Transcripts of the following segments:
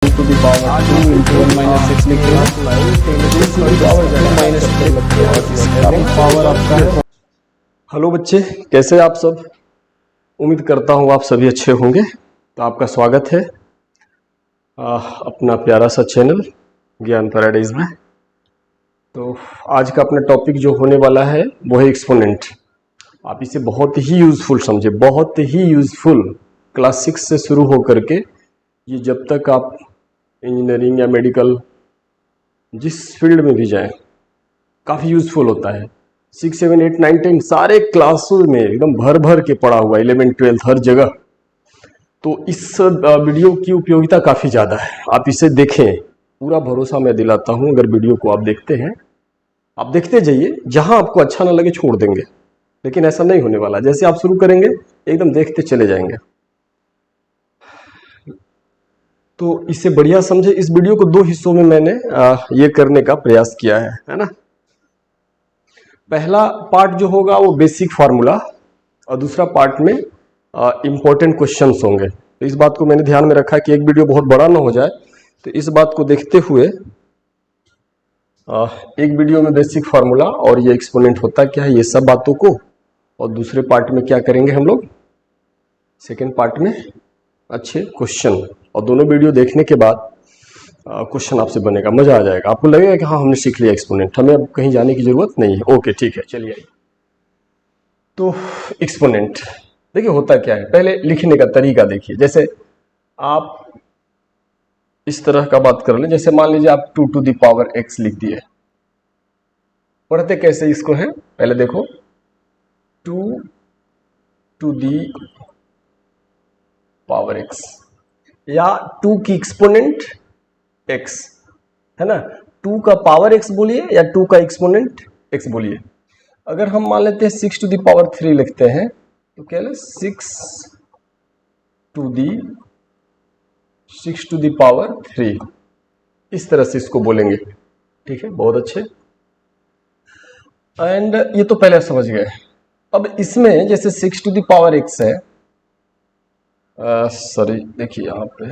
to the power 2 into 1 minus 6 लिखते हैं power आपका है। हेलो बच्चे, कैसे आप सब? उम्मीद करता हूँ आप सभी अच्छे होंगे। तो आपका स्वागत है अपना प्यारा सा चैनल ज्ञान पैराडाइज में। तो आज का अपना टॉपिक जो होने वाला है वो है एक्सपोनेंट। आप इसे बहुत ही यूज़फुल समझे, बहुत ही यूज़फुल। क्लास 6 से शुरू हो करके ये जब तक आप इंजीनियरिंग या मेडिकल जिस फील्ड में भी जाएं, काफ़ी यूज़फुल होता है। 6, 7, 8, 9, 10 सारे क्लासों में एकदम भर भर के पड़ा हुआ, 11, 12 हर जगह। तो इस वीडियो की उपयोगिता काफ़ी ज़्यादा है, आप इसे देखें। पूरा भरोसा मैं दिलाता हूँ, अगर वीडियो को आप देखते हैं, आप देखते जाइए, जहाँ आपको अच्छा ना लगे छोड़ देंगे, लेकिन ऐसा नहीं होने वाला। जैसे आप शुरू करेंगे एकदम देखते चले जाएंगे। तो इसे बढ़िया समझे। इस वीडियो को 2 हिस्सों में मैंने ये करने का प्रयास किया है ना। पहला पार्ट जो होगा वो बेसिक फार्मूला और दूसरा पार्ट में इंपॉर्टेंट क्वेश्चंस होंगे। तो इस बात को मैंने ध्यान में रखा कि एक वीडियो बहुत बड़ा ना हो जाए, तो इस बात को देखते हुए एक वीडियो में बेसिक फार्मूला और ये एक्सपोनेंट होता क्या है, ये सब बातों को, और दूसरे पार्ट में क्या करेंगे हम लोग, सेकेंड पार्ट में अच्छे क्वेश्चन। और दोनों वीडियो देखने के बाद क्वेश्चन आपसे बनेगा, मजा आ जाएगा। आपको लगेगा कि हाँ हमने सीख लिया एक्सपोनेंट, हमें अब कहीं जाने की जरूरत नहीं है। ओके ठीक है, चलिए। तो एक्सपोनेंट देखिए होता क्या है, पहले लिखने का तरीका देखिए। जैसे आप इस तरह का बात कर लें, जैसे मान लीजिए आप 2 to the power x लिख दिए। पढ़ते कैसे इसको है, पहले देखो 2 to the power x या 2 की एक्सपोनेंट x है ना। 2 का पावर x बोलिए या 2 का एक्सपोनेंट x बोलिए। अगर हम मान लेते हैं 6 to the power 3 लिखते हैं, तो क्या है 6 to the power 3, इस तरह से इसको बोलेंगे। ठीक है, बहुत अच्छे। एंड ये तो पहले समझ गए। अब इसमें जैसे 6 to the power x है, सॉरी देखिए यहाँ पे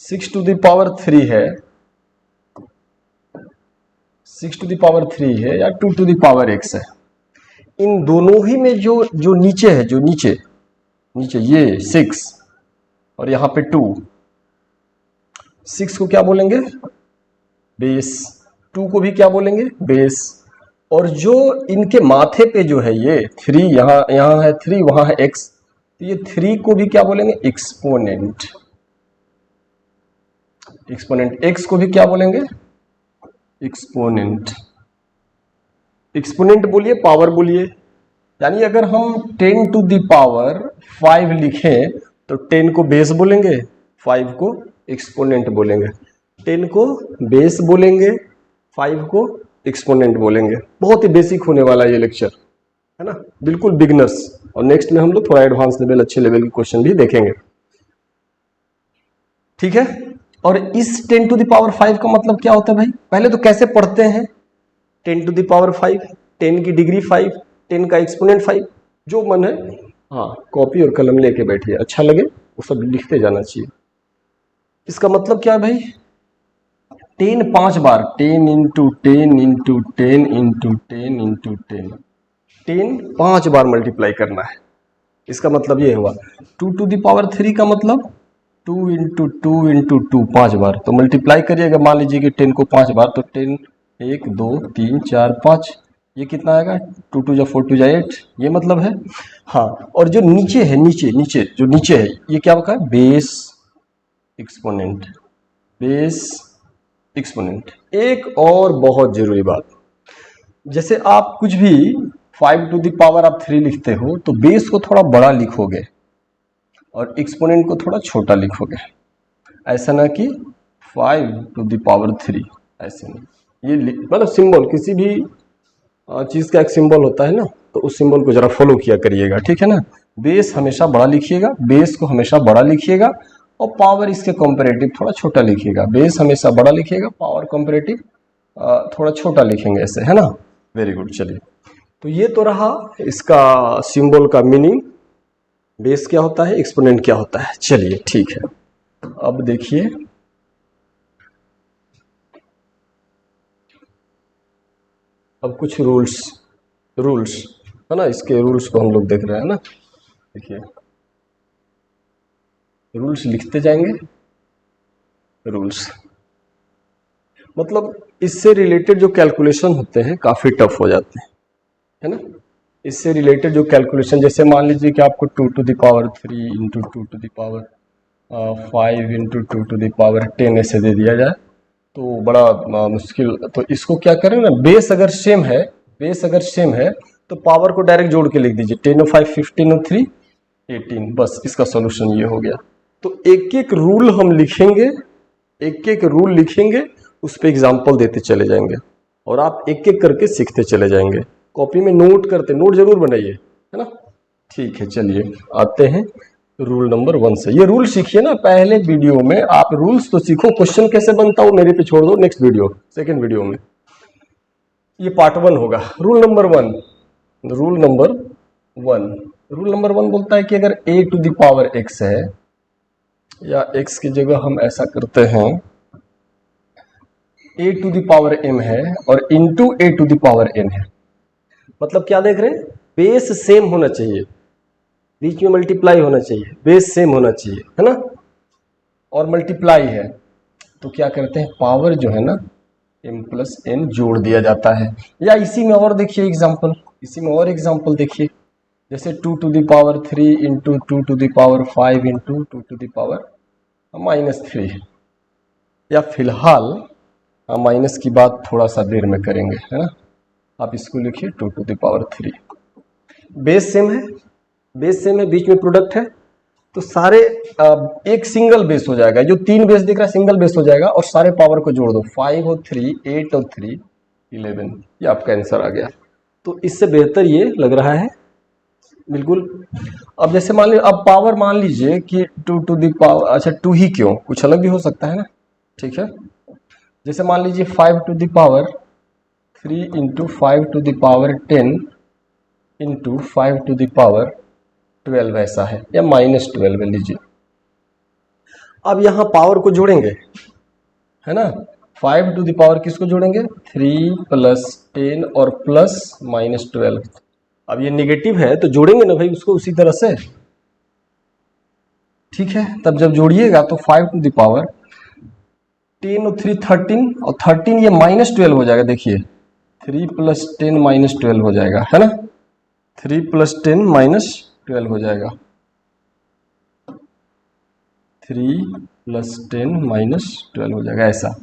6 to the power 3 है, 6 to the power 3 है या 2 to the power x है। इन दोनों ही में जो नीचे है, जो नीचे ये 6 और यहाँ पे 2, 6 को क्या बोलेंगे, बेस। 2 को भी क्या बोलेंगे, बेस। और जो इनके माथे पे जो है ये 3, यहाँ है 3, वहां है x, तो ये 3 को भी क्या बोलेंगे, एक्सपोनेंट। x को भी क्या बोलेंगे, एक्सपोनेंट। एक्सपोनेंट बोलिए, पावर बोलिए। यानी अगर हम 10 to the power 5 लिखें तो 10 को बेस बोलेंगे, 5 को एक्सपोनेंट बोलेंगे। 10 को बेस बोलेंगे, 5 को एक्सपोनेंट बोलेंगे। बहुत ही बेसिक होने वाला ये लेक्चर है ना, बिल्कुल बिगनर्स। और नेक्स्ट में हम लोग थोड़ा एडवांस लेवल, अच्छे लेवल के क्वेश्चन भी देखेंगे। ठीक है। और इस 10 to the power 5 का मतलब क्या होता है भाई, पहले तो कैसे पढ़ते हैं। 10 to the power 5, 10 की डिग्री 5, 10 का एक्सपोनेंट 5, जो मन है। हाँ, कॉपी और कलम लेके बैठिए, अच्छा लगे वो सब लिखते जाना चाहिए। इसका मतलब क्या है भाई, 10 5 बार, 10 इंटू 10 इंटू 10 इंटू 10 इंटू 10, 10 5 बार मल्टीप्लाई करना है। इसका मतलब ये हुआ। 2 to the power 3 का मतलब 2 इंटू 2 इंटू 2, 5 बार। तो मल्टीप्लाई करिएगा, मान लीजिए कि 10 को 5 बार, तो 10 1 2 3 4 5, ये कितना आएगा, 2 2 4 2 8, ये मतलब है। हाँ, और जो नीचे है, जो नीचे है, ये क्या होगा, बेस एक्सपोनेंट, बेस एक्सपोनेंट। एक और बहुत जरूरी बात, जैसे आप कुछ भी 5 to the power आप 3 लिखते हो, तो बेस को थोड़ा बड़ा लिखोगे और एक्सपोनेंट को थोड़ा छोटा लिखोगे। ऐसा ना कि 5 to the power 3, ऐसे नहीं। ये मतलब सिंबल, किसी भी चीज का एक सिंबल होता है ना, तो उस सिंबल को जरा फॉलो किया करिएगा, ठीक है ना। बेस हमेशा बड़ा लिखिएगा, बेस को हमेशा बड़ा लिखिएगा, और पावर इसके कंपैरेटिव थोड़ा छोटा लिखिएगा। बेस हमेशा बड़ा लिखिएगा, पावर कंपैरेटिव थोड़ा छोटा लिखेंगे, ऐसे, है ना। Very good. चलिए, तो ये तो रहा इसका सिंबल का मीनिंग, बेस क्या होता है, एक्सपोनेंट क्या होता है। चलिए ठीक है। अब देखिए अब कुछ रूल्स है ना, इसके रूल्स को हम लोग देख रहे हैं ना। देखिए रूल्स लिखते जाएंगे, रूल्स मतलब इससे रिलेटेड जो कैलकुलेशन होते हैं काफ़ी टफ हो जाते हैं, है ना। इससे रिलेटेड जो कैलकुलेशन, जैसे मान लीजिए कि आपको 2 to the power 3 into 2 to the power 5 into 2 to the power 10 ऐसे दे दिया जाए तो बड़ा मुश्किल। तो इसको क्या करें ना, बेस अगर सेम है तो पावर को डायरेक्ट जोड़ के लिख दीजिए, 10 और 5 15 और 3 18, बस इसका सॉल्यूशन ये हो गया। तो एक एक रूल हम लिखेंगे, एक एक रूल लिखेंगे, उस पर एग्जाम्पल देते चले जाएंगे और आप एक एक करके सीखते चले जाएंगे। कॉपी में नोट जरूर बनाइए, है ना। ठीक है, चलिए आते हैं रूल नंबर 1 से। ये रूल सीखिए ना, पहले वीडियो में आप रूल्स तो सीखो, क्वेश्चन कैसे बनता हो मेरे पे छोड़ दो, नेक्स्ट वीडियो सेकंड वीडियो में। ये पार्ट 1 होगा। रूल नंबर 1 बोलता है कि अगर a to the power x है, या x की जगह हम ऐसा करते हैं a to the power m है और into a to the power n है। मतलब क्या देख रहे हैं, बेस सेम होना चाहिए, बीच में मल्टीप्लाई होना चाहिए, बेस सेम होना चाहिए, है ना। और मल्टीप्लाई है तो क्या करते हैं, पावर जो है ना m प्लस n जोड़ दिया जाता है। या इसी में और देखिए एग्जांपल, देखिए, जैसे 2 to the power 3 into 2 to the power 5 into 2 to the power -3। या फिलहाल माइनस की बात थोड़ा सा देर में करेंगे, है ना। आप इसको लिखिए 2 to the power 3। Base same है, बीच में प्रोडक्ट है, तो सारे एक सिंगल बेस हो जाएगा। जो 3 बेस दिख रहा है सिंगल बेस हो जाएगा और सारे पावर को जोड़ दो, 5 और 3 8 और 3 11, ये आपका आंसर आ गया। तो इससे बेहतर ये लग रहा है बिल्कुल। अब जैसे मान लीजिए, अब पावर मान लीजिए कि 2 टू द पावर, अच्छा 2 ही क्यों, कुछ अलग भी हो सकता है ना। ठीक है, जैसे मान लीजिए 5 to the power 3 into 5 to the power 10 into 5 to the power 12 ऐसा है, या -12 लीजिए। अब यहाँ पावर को जोड़ेंगे, है ना। 5 टू द पावर किसको जोड़ेंगे, 3 प्लस 10 और प्लस -12। अब ये नेगेटिव है तो जोड़ेंगे ना भाई उसको उसी तरह से। ठीक है, तब जब जोड़िएगा तो 5 टू द पावर 10 और 3 13, और 13 ये -12 हो जाएगा। देखिए 3 प्लस 10 -12 हो जाएगा, है ना। 3 प्लस 10 -12 हो जाएगा, 3 प्लस 10 -12 हो जाएगा, ऐसा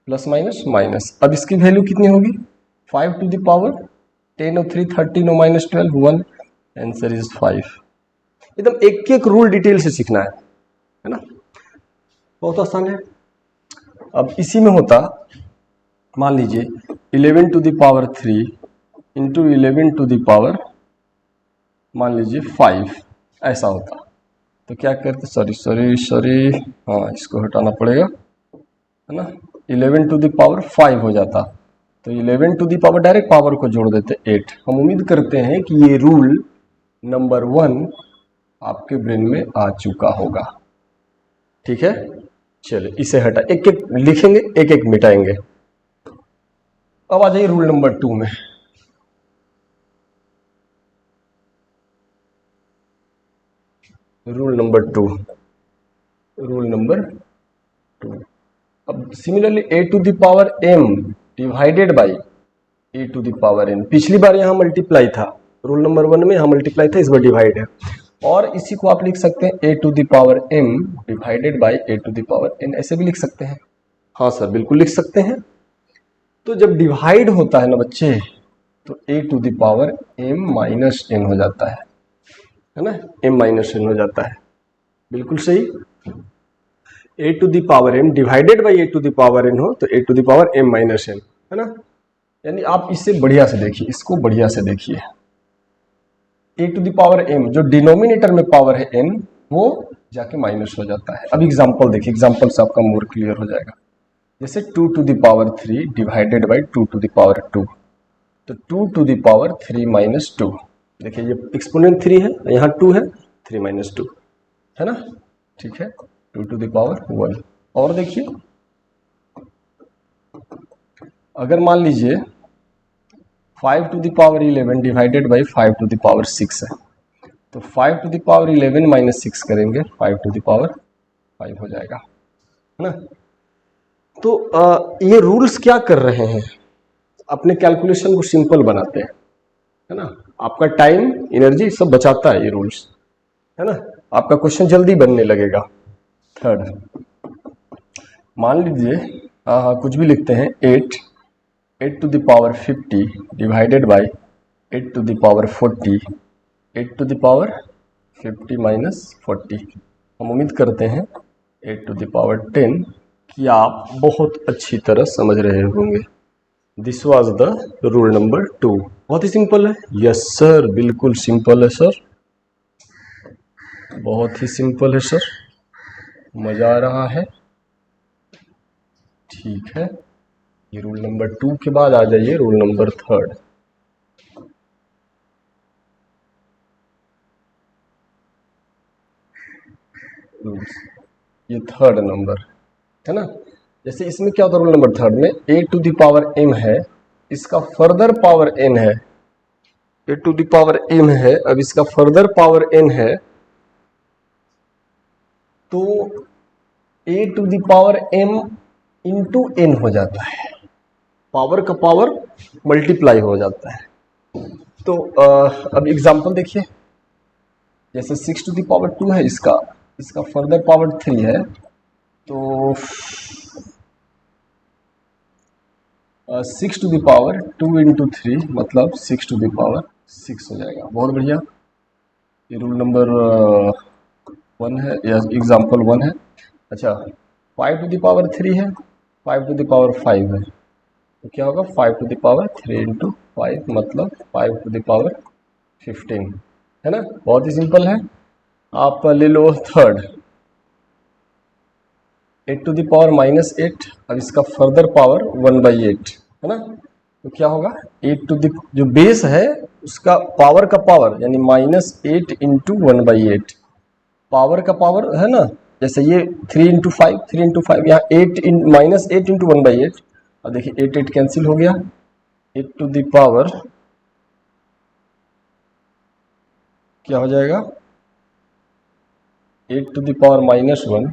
प्लस माइनस माइनस। अब इसकी वैल्यू कितनी होगी, 5 टू द पावर 10 और 3 13 और -12 1, आंसर इज 5। एकदम एक एक रूल डिटेल से सीखना है ना, बहुत आसान है। अब इसी में होता, मान लीजिए 11 to the power 3 into 11 to the power मान लीजिए 5 ऐसा होता, तो क्या करते, सॉरी, हाँ इसको हटाना पड़ेगा, है ना। 11 टू द पावर 5 हो जाता, तो 11 to the power direct power को जोड़ देते 8। हम उम्मीद करते हैं कि ये रूल नंबर 1 आपके ब्रेन में आ चुका होगा। ठीक है, चलिए इसे हटा, एक एक लिखेंगे, एक एक मिटाएंगे। अब आ जाइए रूल नंबर 2 में। Rule number 2। अब similarly a to the power m divided by a to the power n। पिछली बार यहाँ मल्टीप्लाई था, रूल नंबर 1 में यहाँ मल्टीप्लाई था, इस बार डिवाइड है। और इसी को आप लिख सकते हैं a to the power m divided by a to the power n, ऐसे भी लिख सकते हैं। हाँ सर बिल्कुल लिख सकते हैं। तो जब डिवाइड होता है ना बच्चे, तो a to the power m minus n हो जाता है ना, m माइनस n हो जाता है, बिल्कुल सही। a to the power m divided by a to the power n हो तो a to the power m minus n, है ना। यानी आप इससे बढ़िया से देखिए, इसको बढ़िया से देखिए, a to the power m जो डिनोमिनेटर में पावर है n वो जाके माइनस हो जाता है। अब एग्जांपल देखिए, एग्जांपल से आपका मोर क्लियर हो जाएगा। जैसे 2 to the power 3 divided by 2 to the power 2, तो 2 टू द पावर 3 माइनस 2। देखिए ये एक्सपोनेंट 3 है, यहाँ 2 है, 3 माइनस 2, है ना। ठीक है, 2 to the power 1। और देखिए अगर मान लीजिए 5 to the power 11 divided by 5 to the power 6 है, तो 5 to the power 11 माइनस 6 करेंगे 5 to the power 5 हो जाएगा, है ना। तो ये रूल्स क्या कर रहे हैं, अपने कैलकुलेशन को सिंपल बनाते हैं, है ना। आपका टाइम एनर्जी सब बचाता है ये रूल्स, है ना। आपका क्वेश्चन जल्दी बनने लगेगा। थर्ड, मान लीजिए कुछ भी लिखते हैं 8 to the power 50 divided by 8 to the power 40, 8 to the power 50 minus 40। हम उम्मीद करते हैं 8 to the power 10 कि आप बहुत अच्छी तरह समझ रहे होंगे। This was the rule number 2। बहुत ही सिंपल है। यस सर, बिल्कुल सिंपल है सर, बहुत ही सिंपल है सर, मजा आ रहा है। ठीक है, ये रूल नंबर 2 के बाद आ जाइए रूल नंबर 3। ये थर्ड नंबर है ना। जैसे इसमें क्या होता है रूल नंबर 3 में, a to the power m है, इसका फर्दर पावर n है, a to the power m है, अब इसका फर्दर पावर n है, तो a to the power m into n हो जाता है, पावर का पावर मल्टीप्लाई हो जाता है। तो अब एग्जांपल देखिए, जैसे 6 to the power 2 है, इसका फर्दर पावर 3 है, तो 6 to the power 2 into 3 मतलब 6 to the power 6 हो जाएगा। बहुत बढ़िया, ये रूल नंबर 1 है या एग्जांपल 1 है। अच्छा, 5 to the power 3 है, 5 to the power 5 है, तो क्या होगा 5 to the power 3 into 5 मतलब 5 to the power 15, है ना। बहुत ही सिंपल है। आप ले लो third, 8 to the power minus 8, अब इसका फर्दर पावर 1/8 है ना, तो क्या होगा 8 to the जो बेस है उसका पावर का पावर यानी -8 इंटू 1/8, पावर का पावर है ना। जैसे ये 3 इंटू 5, 3 इंटू 5, यहाँ -8 इंटू 1/8, अब देखिए 8 कैंसिल हो गया, 8 to the पावर क्या हो जाएगा 8 to the पावर -1,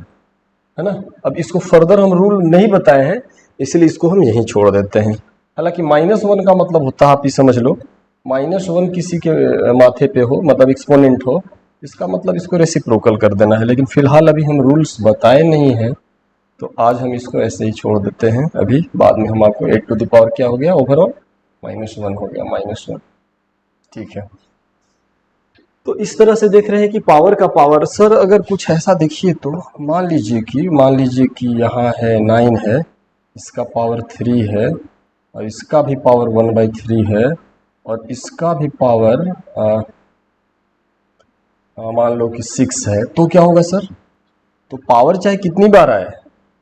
है ना। अब इसको फर्दर हम रूल नहीं बताए हैं, इसलिए इसको हम यहीं छोड़ देते हैं। हालांकि -1 का मतलब होता है, आप ही समझ लो, -1 किसी के माथे पे हो मतलब एक्सपोनेंट हो, इसका मतलब इसको रेसिप्रोकल कर देना है। लेकिन फिलहाल अभी हम रूल्स बताए नहीं हैं, तो आज हम इसको ऐसे ही छोड़ देते हैं। अभी बाद में हम आपको 8 to the पावर क्या हो गया ओवरऑल -1 हो गया, -1, ठीक है। तो इस तरह से देख रहे हैं कि पावर का पावर। सर अगर कुछ ऐसा देखिए तो मान लीजिए कि यहाँ है 9 है, इसका पावर 3 है, और इसका भी पावर 1/3 है, और इसका भी पावर मान लो कि 6 है, तो क्या होगा सर, तो पावर चाहे कितनी बार आए,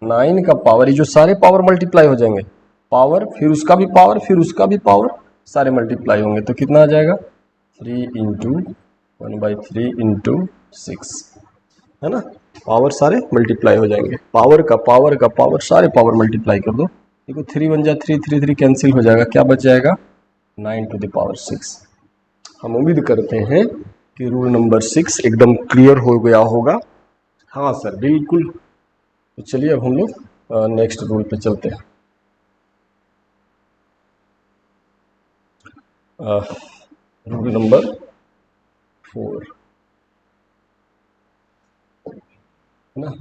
9 का पावर, ये जो सारे पावर मल्टीप्लाई हो जाएंगे, पावर फिर उसका भी पावर फिर उसका भी पावर, सारे मल्टीप्लाई होंगे, तो कितना आ जाएगा 3 इंटू 1/3 इंटू 6, है ना। पावर सारे मल्टीप्लाई हो जाएंगे, पावर का पावर सारे पावर मल्टीप्लाई कर दो, देखो 3 1 जा 3, 3 3 कैंसिल हो जाएगा, क्या बच जाएगा 9 to the पावर 6। हम उम्मीद करते हैं कि रूल नंबर 6 एकदम क्लियर हो गया होगा। हाँ सर बिल्कुल। तो चलिए अब हम लोग नेक्स्ट रूल पे चलते हैं। रूल नंबर 4 है ना,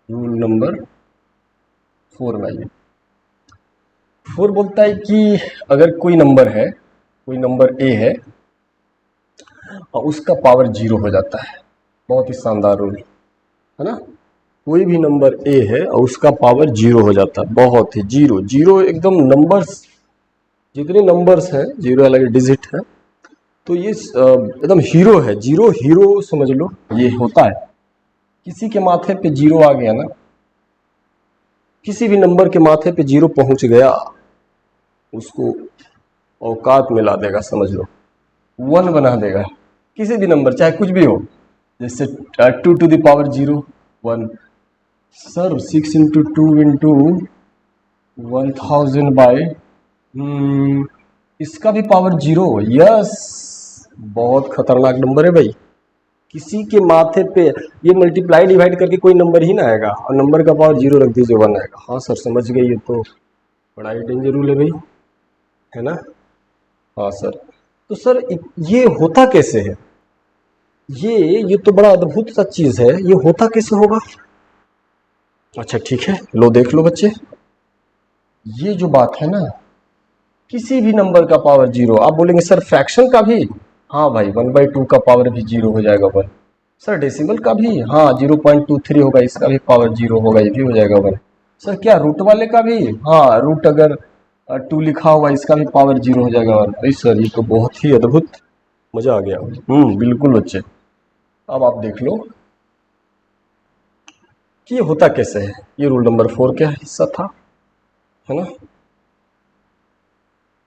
रूल नंबर 4 में आइए। 4 बोलता है कि अगर कोई नंबर है, कोई नंबर ए है और उसका पावर 0 हो जाता है, बहुत ही शानदार रूल है ना। कोई भी नंबर ए है और उसका पावर 0 हो जाता है, बहुत ही जीरो एकदम नंबर्स, जितने नंबर्स हैं 0 अलग डिजिट है, तो ये एकदम हीरो है, हीरो समझ लो ये होता है। किसी के माथे पे 0 आ गया ना, किसी भी नंबर के माथे पे 0 पहुंच गया, उसको औकात में ला देगा, समझ लो 1 बना देगा, किसी भी नंबर चाहे कुछ भी हो, जैसे 2 to the power 0 1। Sir 6 into 2 into 1000 by इसका भी पावर 0। यस, बहुत खतरनाक नंबर है भाई। किसी के माथे पे ये मल्टीप्लाई डिवाइड करके कोई नंबर ही ना आएगा और नंबर का पावर 0 रख दीजिए 1 आएगा। हाँ सर समझ गई, ये तो बड़ा ही डेंजर रूल है भाई, है ना। हाँ सर, तो सर ये होता कैसे है? ये तो बड़ा अद्भुत सा चीज है, ये होता कैसे होगा? अच्छा ठीक है, लो देख लो बच्चे, ये जो बात है ना, किसी भी नंबर का पावर 0, आप बोलेंगे सर फ्रैक्शन का भी? हाँ भाई 1/2 का पावर भी 0 हो जाएगा 1। सर डेसिमल का भी? हाँ 0.23 होगा, इसका भी पावर 0 होगा, ये भी हो जाएगा 1। सर क्या रूट वाले का भी? हाँ रूट अगर 2 लिखा होगा इसका भी पावर 0 हो जाएगा 1। अरे सर ये तो बहुत ही अद्भुत, मजा आ गया। बिल्कुल बच्चे, अब आप देख लो कि ये होता कैसे है। ये रूल नंबर 4 का हिस्सा था, है ना,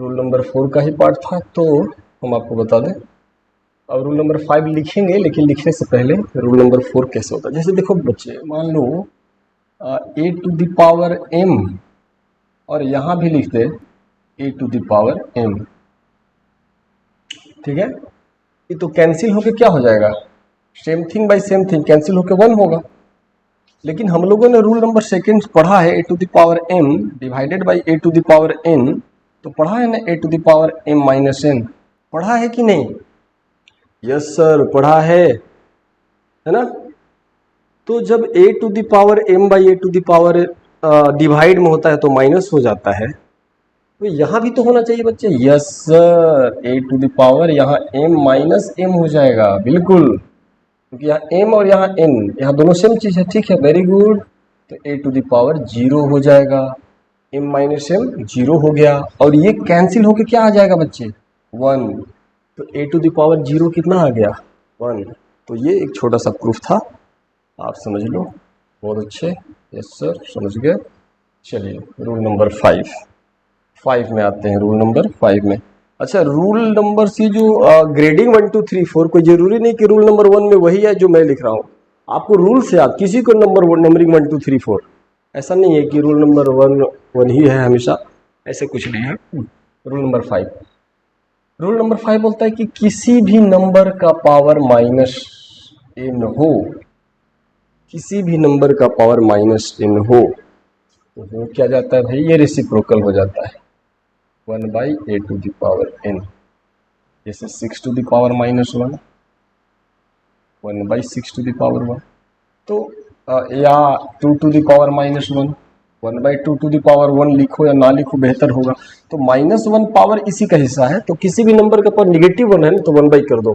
रूल नंबर 4 का ही पार्ट था, तो हम आपको बता दें। अब रूल नंबर 5 लिखेंगे, लेकिन लिखने से पहले रूल नंबर 4 कैसे होता है। जैसे देखो बच्चे, मान लो a to the power m, और यहां भी लिख दे a to the power m, ठीक है। ये तो कैंसिल होके क्या हो जाएगा? Same thing by same thing, cancel होके 1 होगा। लेकिन हम लोगों ने रूल नंबर 2 पढ़ा है a to the power m divided by a to the power n, तो पढ़ा है ना a to the power m minus n, पढ़ा है कि नहीं? यस सर पढ़ा है ना। तो जब a to the power m by a to the power divide में होता है तो माइनस हो जाता है, तो यहाँ भी तो होना चाहिए बच्चे। Yes sir, a to the power यहाँ m माइनस m हो जाएगा, बिल्कुल, क्योंकि यहाँ m और यहाँ n, यहाँ दोनों सेम चीज है, ठीक है, वेरी गुड। तो a टू द पावर 0 हो जाएगा, m माइनस m 0 हो गया, और ये कैंसिल होके क्या आ जाएगा बच्चे? 1। तो a टू द पावर 0 कितना आ गया? 1। तो ये एक छोटा सा प्रूफ था, आप समझ लो, बहुत अच्छे। यस सर समझ गए। चलिए रूल नंबर 5 में आते हैं, रूल नंबर 5 में। अच्छा, रूल नंबर सी जो ग्रेडिंग 1 2 3 4, कोई जरूरी नहीं कि रूल नंबर 1 में वही है जो मैं लिख रहा हूँ। आपको रूल से आप किसी को नंबरिंग 1 2 3 4, ऐसा नहीं है कि रूल नंबर 1 ही है हमेशा, ऐसे कुछ नहीं है। रूल नंबर 5, रूल नंबर 5 बोलता है कि किसी भी नंबर का पावर माइनस n हो, किसी भी नंबर का पावर माइनस n हो, तो वो क्या जाता है भाई? ये रेसिप्रोकल हो जाता है 1 by a to the power n। जैसे 6 to the power minus 1, 1 by 6 to the power 1, तो या 2 to the power minus 1, 1 by 2 to the power 1 लिखो या ना लिखो बेहतर होगा। तो -1 पावर इसी का हिस्सा है, तो किसी भी नंबर का पावर नेगेटिव 1 है ना, तो 1 बाई कर दो,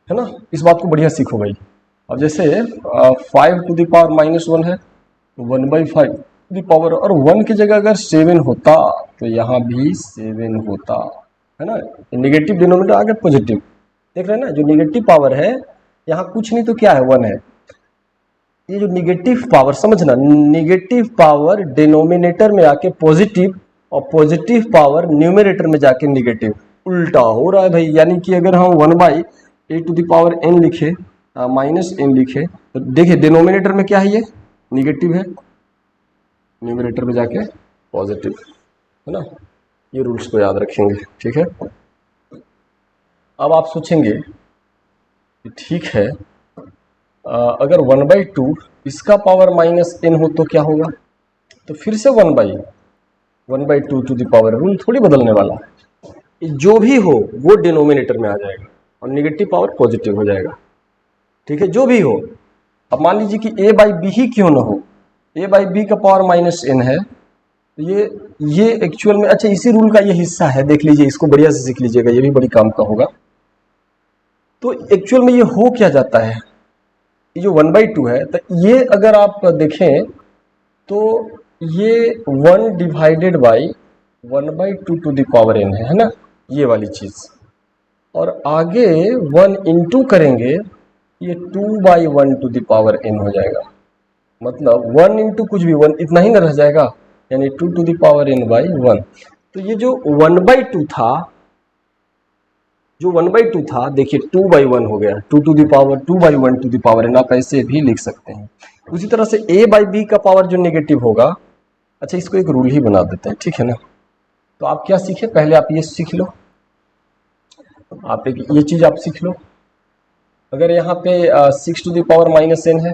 है ना। इस बात को बढ़िया सीखो भाई। अब जैसे 5 टू द पावर -1 है, 1 बाई 5 टू द पावर, और 1 की जगह अगर 7 होता तो यहाँ भी 7 होता, है ना। नेगेटिव डिनोमिनेटर आ गया पॉजिटिव, देख रहे हैं ना, जो नेगेटिव पावर है यहाँ कुछ नहीं तो क्या है? 1 है। ये जो निगेटिव पावर, समझना, निगेटिव पावर डिनोमिनेटर में आके पॉजिटिव, और पॉजिटिव पावर न्यूमरेटर में जाके निगेटिव, उल्टा हो रहा है भाई। यानी कि अगर हम 1 by a to the power n लिखे, माइनस n लिखे, तो देखिए डिनोमिनेटर में क्या है? ये निगेटिव है, न्यूमरेटर में जाके पॉजिटिव, है ना। ये रूल्स को याद रखेंगे, ठीक है। अब आप सोचेंगे कि ठीक है, अगर 1/2 इसका पावर -n हो तो क्या होगा? तो फिर से 1/2 टू द पावर, रूल थोड़ी बदलने वाला है, जो भी हो वो डिनोमिनेटर में आ जाएगा और नेगेटिव पावर पॉजिटिव हो जाएगा, ठीक है, जो भी हो। अब मान लीजिए कि a बाई बी ही क्यों ना हो, a बाई बी का पावर -n है, तो ये एक्चुअल में, अच्छा इसी रूल का ये हिस्सा है, देख लीजिए, इसको बढ़िया से सीख लीजिएगा, ये भी बड़ी काम का होगा। तो एक्चुअल में ये हो क्या जाता है, ये जो 1/2 है, तो ये अगर आप देखें तो ये 1 divided by 1/2 to the power n है ना, ये वाली चीज। और आगे 1 इंटू करेंगे, ये 2/1 टू द पावर n हो जाएगा। मतलब 1 इंटू कुछ भी 1 इतना ही ना रह जाएगा, यानी 2 to the power n by 1। तो ये जो 1/2 था, जो 1/2 था देखिए 2/1 हो गया, 2 to the power 2/1 to the power n, आप ऐसे भी लिख सकते हैं। उसी तरह से a/b का पावर जो नेगेटिव होगा, अच्छा इसको एक रूल ही बना देते हैं, ठीक है ना। तो आप क्या सीखे, पहले आप ये सीख लो, आप एक ये चीज आप सीख लो। अगर यहाँ पे 6 टू द पावर -n है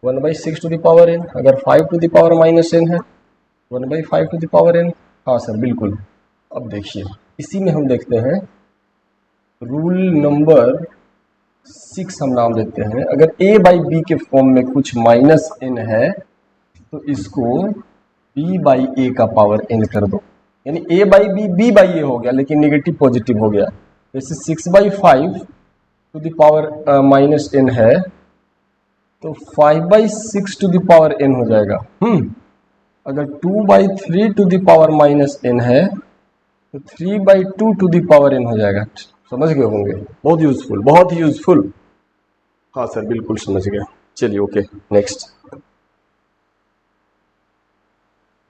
1/6 टू द पावर n, अगर 5 टू द पावर -n है 1/5 टू द पावर n। हाँ सर बिल्कुल। अब देखिए इसी में हम देखते हैं रूल नंबर 6 हम नाम देते हैं। अगर a/b के फॉर्म में कुछ -n है तो इसको b/a का पावर n कर दो, यानी a/b b/a हो गया, लेकिन नेगेटिव पॉजिटिव हो गया। जैसे 6/5 टू द पावर -n है तो 5/6 टू द पावर n हो जाएगा। अगर 2/3 टू द पावर -n है तो 3/2 टू द पावर n हो जाएगा। समझ गए होंगे, बहुत यूजफुल, बहुत ही यूजफुल। हाँ सर बिल्कुल समझ गया। चलिए okay, next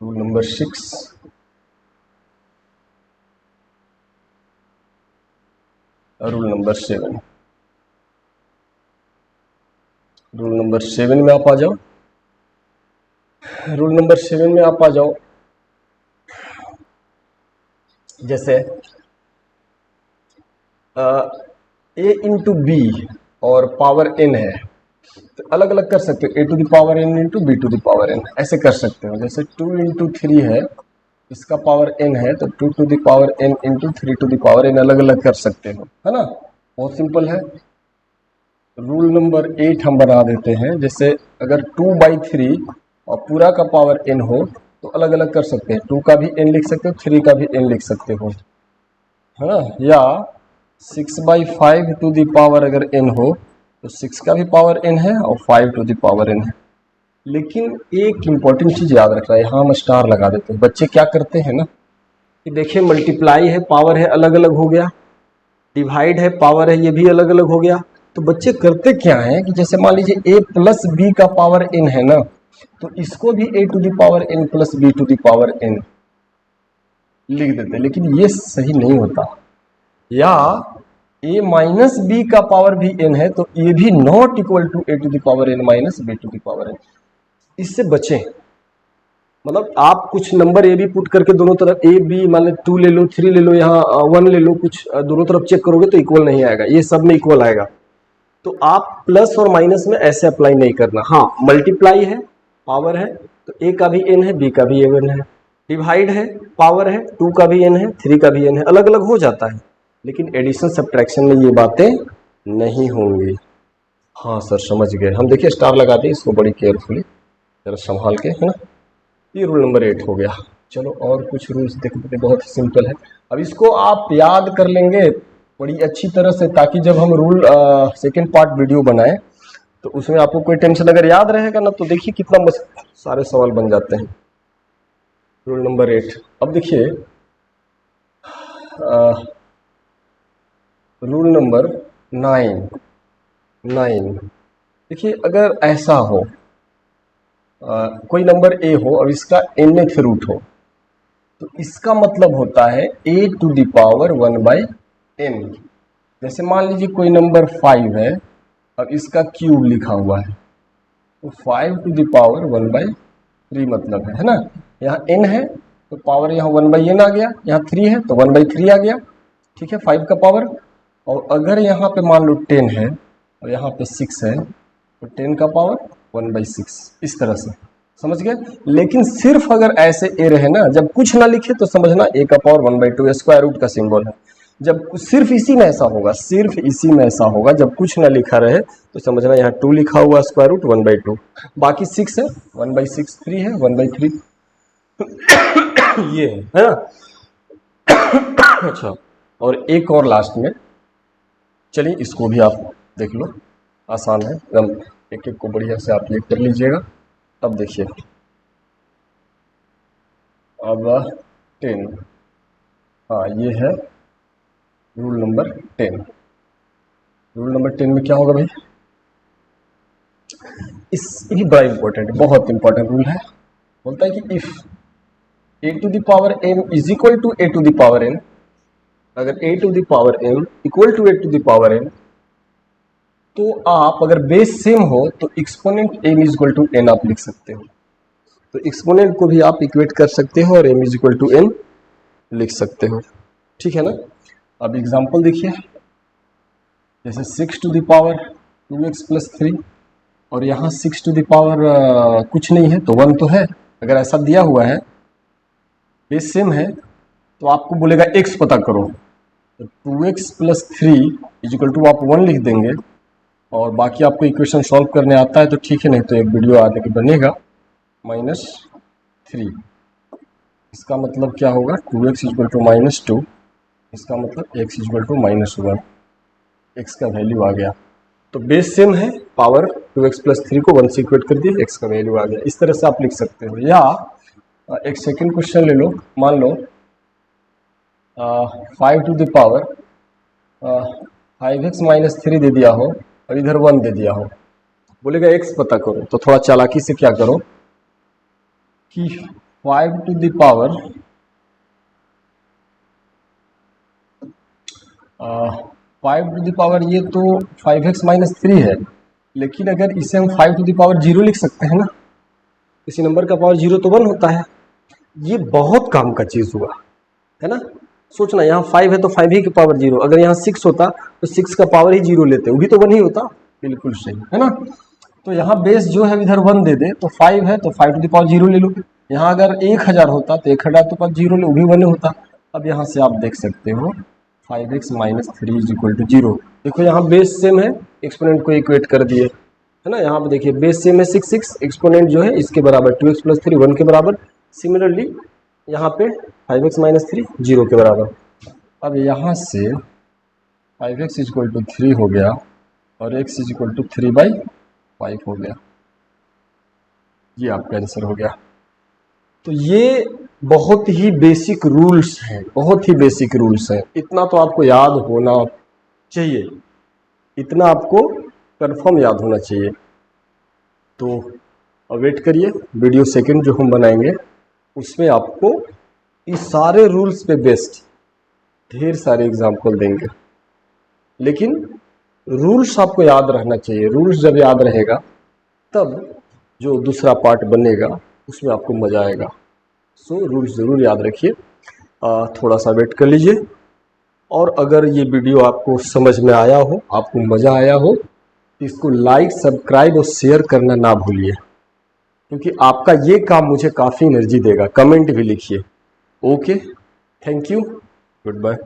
rule number 6। Rule number 7, rule number 7 में आप आ जाओ। रूल नंबर 7 में आप आ जाओ। जैसे a इंटू बी और पावर n है तो अलग अलग कर सकते हो, a to the power n into B to the power n, ऐसे कर सकते हो। जैसे 2 इंटू 3 है, इसका पावर n है तो 2 to the power n into 3 to the power n, अलग अलग कर सकते हो, है ना। बहुत सिंपल है। रूल नंबर 8 हम बना देते हैं। जैसे अगर 2/3 और पूरा का पावर n हो तो अलग अलग कर सकते हैं, 2 का भी n लिख सकते हो, 3 का भी n लिख सकते हो, है ना। या 6/5 टू द पावर अगर n हो तो 6 का भी पावर n है और 5 टू द पावर n है। लेकिन एक इंपॉर्टेंट चीज याद रखना है, यहाँ हम स्टार लगा देते हैं। बच्चे क्या करते हैं ना कि देखिए मल्टीप्लाई है, पावर है, अलग अलग हो गया, डिवाइड है, पावर है, ये भी अलग अलग हो गया। तो बच्चे करते क्या है कि जैसे मान लीजिए a प्लस बी का पावर n है ना, तो इसको भी a to the power n plus B to the power n लिख देते हैं, लेकिन ये सही नहीं होता। या a माइनस बी का पावर भी n है तो ये भी not equal to a to the power n minus B to the power n। इससे बचें, मतलब आप कुछ नंबर ए बी पुट करके दोनों तरफ ए बी मान लो 2 ले लो, 3 ले लो, यहाँ 1 ले लो, कुछ दोनों तरफ चेक करोगे तो इक्वल नहीं आएगा, ये सब में इक्वल आएगा। तो आप प्लस और माइनस में ऐसे अप्लाई नहीं करना। हाँ मल्टीप्लाई है, पावर है तो ए का भी n है, बी का भी n है। डिवाइड है, पावर है, 2 का भी n है, 3 का भी n है, अलग अलग हो जाता है। लेकिन एडिशन सब्ट्रैक्शन में ये बातें नहीं होंगी। हाँ सर समझ गए हम। देखिए स्टार लगा दें इसको बड़ी केयरफुली, जरा संभाल के, है ना। ये रूल नंबर 8 हो गया। चलो और कुछ रूल्स देखते, बहुत सिंपल है। अब इसको आप याद कर लेंगे बड़ी अच्छी तरह से, ताकि जब हम रूल सेकेंड पार्ट वीडियो बनाएं तो उसमें आपको कोई टेंशन, अगर याद रहेगा ना तो देखिए कितना सारे सवाल बन जाते हैं। Rule number 8। अब देखिए रूल नंबर 9। देखिए अगर ऐसा हो कोई नंबर a हो और इसका nth रूट हो तो इसका मतलब होता है a to the power 1/n। जैसे मान लीजिए कोई नंबर 5 है और इसका क्यूब लिखा हुआ है तो 5 टू द पावर 1/3 मतलब है ना। यहाँ n है तो पावर यहाँ 1/n आ गया, यहाँ 3 है तो 1/3 आ गया, ठीक है, 5 का पावर। और अगर यहाँ पे मान लो 10 है और यहाँ पे 6 है तो 10 का पावर 1/6, इस तरह से, समझ गए। लेकिन सिर्फ अगर ऐसे ए रहे ना, जब कुछ ना लिखे तो समझना a का पावर 1/2 स्क्वायर रूट का सिंबल है। जब सिर्फ इसी में ऐसा होगा, सिर्फ इसी में ऐसा होगा, जब कुछ ना लिखा रहे तो समझना यहाँ 2 लिखा हुआ स्क्वायर रूट 1/2, बाकी 6 है 1/6, 3 है 1/3 ये है ना। अच्छा और एक और लास्ट में, चलिए इसको भी आप देख लो, आसान है एकदम, एक एक को बढ़िया से आप ये कर लीजिएगा। अब देखिए अब 10, हाँ ये है रूल नंबर 10। रूल नंबर 10 में क्या होगा भाई, इस ये बड़ा इंपॉर्टेंट है, बहुत इंपॉर्टेंट रूल है। बोलता है कि if a to the power n is equal to a to the power n अगर a to the power m equal to a to the power n, तो आप अगर बेस सेम हो तो exponent m is equal to n आप लिख सकते हो। तो एक्सपोनेंट को भी आप इक्वेट कर सकते हो और m is equal to n लिख सकते हो, ठीक है ना। अब एग्जांपल देखिए, जैसे 6 to the power 2x plus 3, और यहाँ 6 टू द पावर कुछ नहीं है तो 1 तो है। अगर ऐसा दिया हुआ है, बेस सेम है, तो आपको बोलेगा x पता करो, तो 2x plus 3 is equal to आप 1 लिख देंगे, और बाकी आपको इक्वेशन सॉल्व करने आता है तो ठीक है, नहीं तो एक वीडियो आने के बनेगा -3। इसका मतलब क्या होगा, 2x इक्वल टू -2, इसका मतलब x इक्वल टू -1, x का वैल्यू आ गया। तो बेस सेम है, पावर 2x प्लस 3 को 1 से इक्वेट कर दिए, x का वैल्यू आ गया। इस तरह से आप लिख सकते हो। या एक सेकंड क्वेश्चन ले लो, मान लो 5 to the power 5x minus 3 दे दिया हो और इधर 1 दे दिया हो, बोलेगा x पता करो। तो थोड़ा चालाकी से क्या करो कि 5 to the power 5 to the power, ये तो 5x माइनस 3 है, लेकिन अगर इसे हम 5 टू द पावर 0 लिख सकते हैं ना, किसी नंबर का पावर 0 तो 1 होता है। ये बहुत काम का चीज़ हुआ है ना। सोचना, यहाँ 5 है तो 5 ही की पावर 0, अगर यहाँ 6 होता तो 6 का पावर ही 0 लेते, वो भी तो 1 ही होता। बिल्कुल सही है ना। तो यहाँ बेस जो है इधर 1 दे दे, तो 5 है तो 5 टू द पावर 0 ले लो। यहाँ अगर 1000 होता तो 1000 तो पावर 0 ले, वो भी 1 होता। अब यहाँ से आप देख सकते हो 5x minus 3 is equal to 0। देखो यहाँ बेस सेम है, एक्सपोनेंट को इक्वेट कर दिए, है ना। यहाँ पे देखिए बेस सेम है 6, एक्सपोनेंट जो है इसके बराबर 2x प्लस 3 1 के बराबर। सिमिलरली यहाँ पे 5x माइनस 3 0 के बराबर। अब यहाँ से 5x इक्वल टू 3 हो गया और x इक्वल टू 3/5 हो गया। ये आपका आंसर हो गया। तो ये बहुत ही बेसिक रूल्स हैं, बहुत ही बेसिक रूल्स हैं। इतना तो आपको याद होना चाहिए, इतना आपको कंफर्म याद होना चाहिए। तो वेट करिए, वीडियो सेकंड जो हम बनाएंगे उसमें आपको इस सारे रूल्स पे बेस्ड ढेर सारे एग्जाम्पल देंगे। लेकिन रूल्स आपको याद रहना चाहिए। रूल्स जब याद रहेगा तब जो दूसरा पार्ट बनेगा उसमें आपको मज़ा आएगा। सो रूल्स ज़रूर याद रखिए। थोड़ा सा वेट कर लीजिए, और अगर ये वीडियो आपको समझ में आया हो, आपको मज़ा आया हो, तो इसको लाइक, सब्सक्राइब और शेयर करना ना भूलिए, क्योंकि आपका ये काम मुझे काफ़ी एनर्जी देगा। कमेंट भी लिखिए। Okay, thank you, good bye.